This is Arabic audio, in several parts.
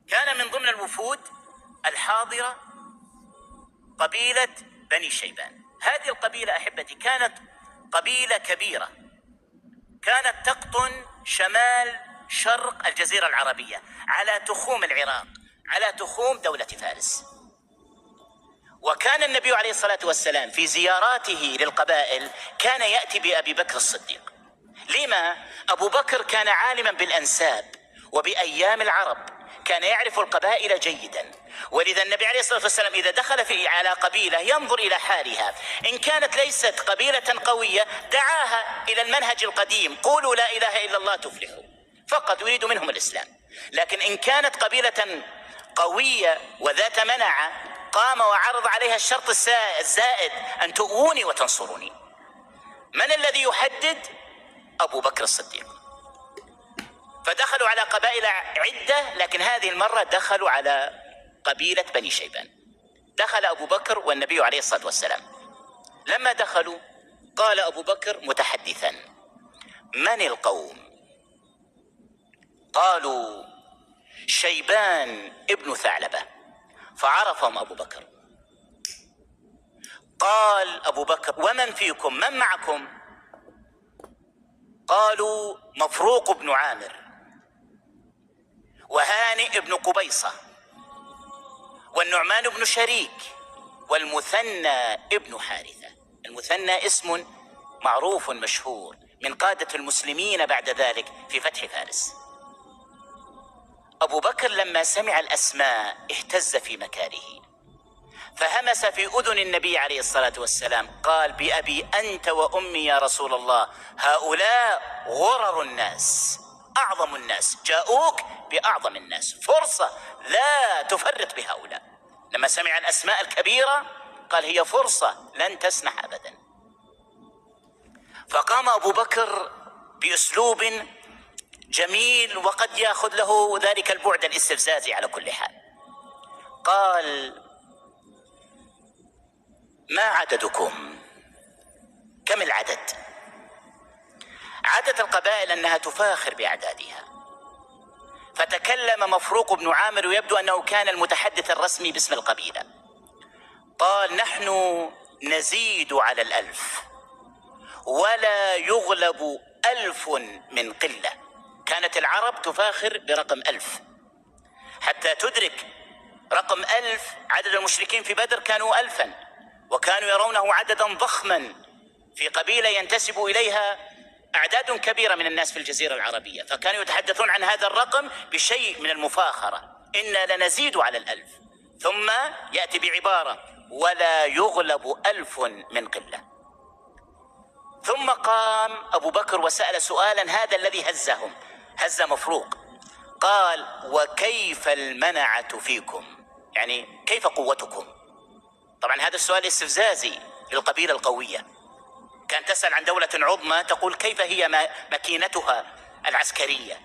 كان من ضمن الوفود الحاضرة قبيلة بني شيبان. هذه القبيلة أحبتي كانت قبيلة كبيرة، كانت تقطن شمال شرق الجزيرة العربية على تخوم العراق، على تخوم دولة فارس. وكان النبي عليه الصلاة والسلام في زياراته للقبائل كان يأتي بأبي بكر الصديق. لما؟ أبو بكر كان عالما بالأنساب وبأيام العرب، كان يعرف القبائل جيدا، ولذا النبي عليه الصلاة والسلام إذا دخل على قبيلة ينظر إلى حالها، إن كانت ليست قبيلة قوية دعاها إلى المنهج القديم: قولوا لا إله إلا الله تفلحوا، فقط يريد منهم الإسلام. لكن إن كانت قبيلة قوية وذات منعة قام وعرض عليها الشرط الزائد: أن تؤوني وتنصروني. من الذي يحدد؟ أبو بكر الصديق. فدخلوا على قبائل عدة، لكن هذه المرة دخلوا على قبيلة بني شيبان. دخل أبو بكر والنبي عليه الصلاة والسلام. لما دخلوا قال أبو بكر متحدثا: من القوم؟ قالوا: شيبان ابن ثعلبة. فعرفهم أبو بكر. قال أبو بكر: ومن فيكم؟ من معكم؟ قالوا: مفروق بن عامر، وهانئ بن قبيصة، والنعمان بن شريك، والمثنى ابن حارثة. المثنى اسم معروف مشهور من قادة المسلمين بعد ذلك في فتح فارس. أبو بكر لما سمع الأسماء اهتز في مكانه، فهمس في أذن النبي عليه الصلاة والسلام قال: بأبي أنت وأمي يا رسول الله، هؤلاء غرر الناس، أعظم الناس، جاءوك بأعظم الناس، فرصة لا تفرط بهؤلاء. لما سمع الأسماء الكبيرة قال: هي فرصة لن تسنح أبدا. فقام أبو بكر بأسلوب جميل وقد يأخذ له ذلك البعد الاستفزازي على كل حال. قال: ما عددكم؟ كم العدد؟ عادة القبائل أنها تفاخر بأعدادها. فتكلم مفروق بن عامر ويبدو أنه كان المتحدث الرسمي باسم القبيلة. قال: نحن نزيد على 1000 ولا يغلب 1000 من قلة. كانت العرب تفاخر برقم 1000 حتى تدرك رقم 1000. عدد المشركين في بدر كانوا 1000، وكانوا يرونه عددا ضخما في قبيلة ينتسب إليها أعداد كبيرة من الناس في الجزيرة العربية، فكانوا يتحدثون عن هذا الرقم بشيء من المفاخرة: إنا لنزيد على 1000. ثم يأتي بعبارة: ولا يغلب 1000 من قلة. ثم قام أبو بكر وسأل سؤالا، هذا الذي هزهم، هز مفروق. قال: وكيف المنعة فيكم؟ يعني كيف قوتكم؟ طبعا هذا السؤال استفزازي للقبيلة القوية. كان تسأل عن دولة عظمى تقول كيف هي مكينتها العسكرية،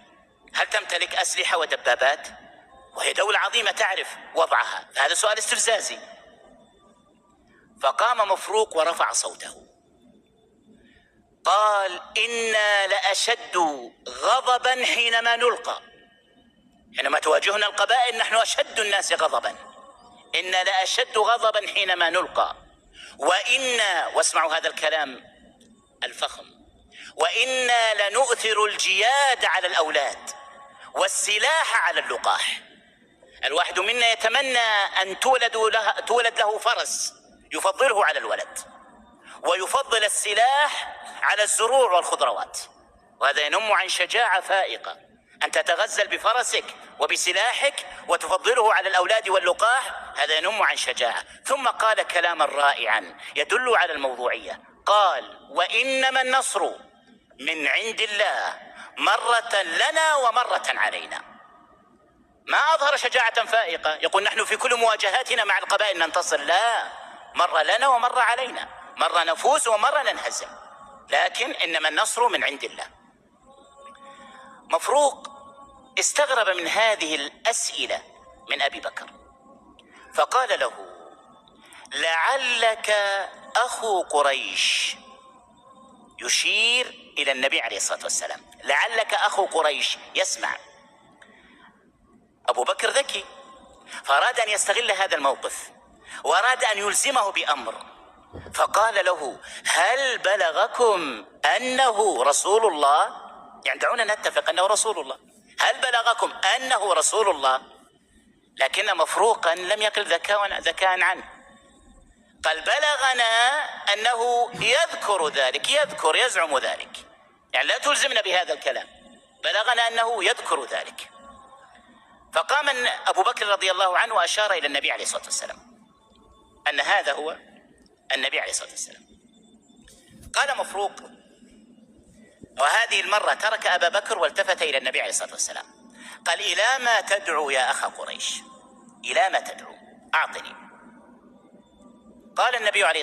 هل تمتلك أسلحة ودبابات؟ وهي دولة عظيمة تعرف وضعها. هذا سؤال استفزازي. فقام مفروق ورفع صوته قال: إنا لأشد غضبا حينما نلقى. حينما تواجهنا القبائل نحن أشد الناس غضبا. إنا لأشد غضبا حينما نلقى، وإنا، واسمعوا هذا الكلام الفخم، وإنا لنؤثر الجياد على الأولاد والسلاح على اللقاح. الواحد منا يتمنى أن تولد له فرس يفضله على الولد، ويفضل السلاح على الزروع والخضروات، وهذا ينم عن شجاعة فائقة، أن تتغزل بفرسك وبسلاحك وتفضله على الأولاد واللقاح، هذا ينم عن شجاعة. ثم قال كلاما رائعا يدل على الموضوعية. قال: وإنما النصر من عند الله، مرة لنا ومرة علينا. ما أظهر شجاعة فائقة يقول نحن في كل مواجهاتنا مع القبائل ننتصر، لا، مرة لنا ومرة علينا، مرة نفوز ومرة ننهزم، لكن إنما النصر من عند الله. مفروق استغرب من هذه الأسئلة من أبي بكر، فقال له: لعلك أخو قريش، يشير إلى النبي عليه الصلاة والسلام، لعلك أخو قريش. يسمع أبو بكر ذكي، فأراد أن يستغل هذا الموقف وأراد أن يلزمه بأمر، فقال له: هل بلغكم أنه رسول الله؟ يعني دعونا نتفق أنه رسول الله. هل بلغكم أنه رسول الله؟ لكن مفروقا لم يقل ذكاء عنه، قال: بلغنا أنه يذكر ذلك، يزعم ذلك، يعني لا تلزمنا بهذا الكلام، بلغنا أنه يذكر ذلك. فقام أبو بكر رضي الله عنه وأشار إلى النبي عليه الصلاة والسلام أن هذا هو النبي عليه الصلاة والسلام. قال مفروق، وهذه المرة ترك أبا بكر والتفت إلى النبي عليه الصلاة والسلام، قال: إلى ما تدعو يا أخا قريش؟ إلى ما تدعو؟ أعطني. قال النبي عليه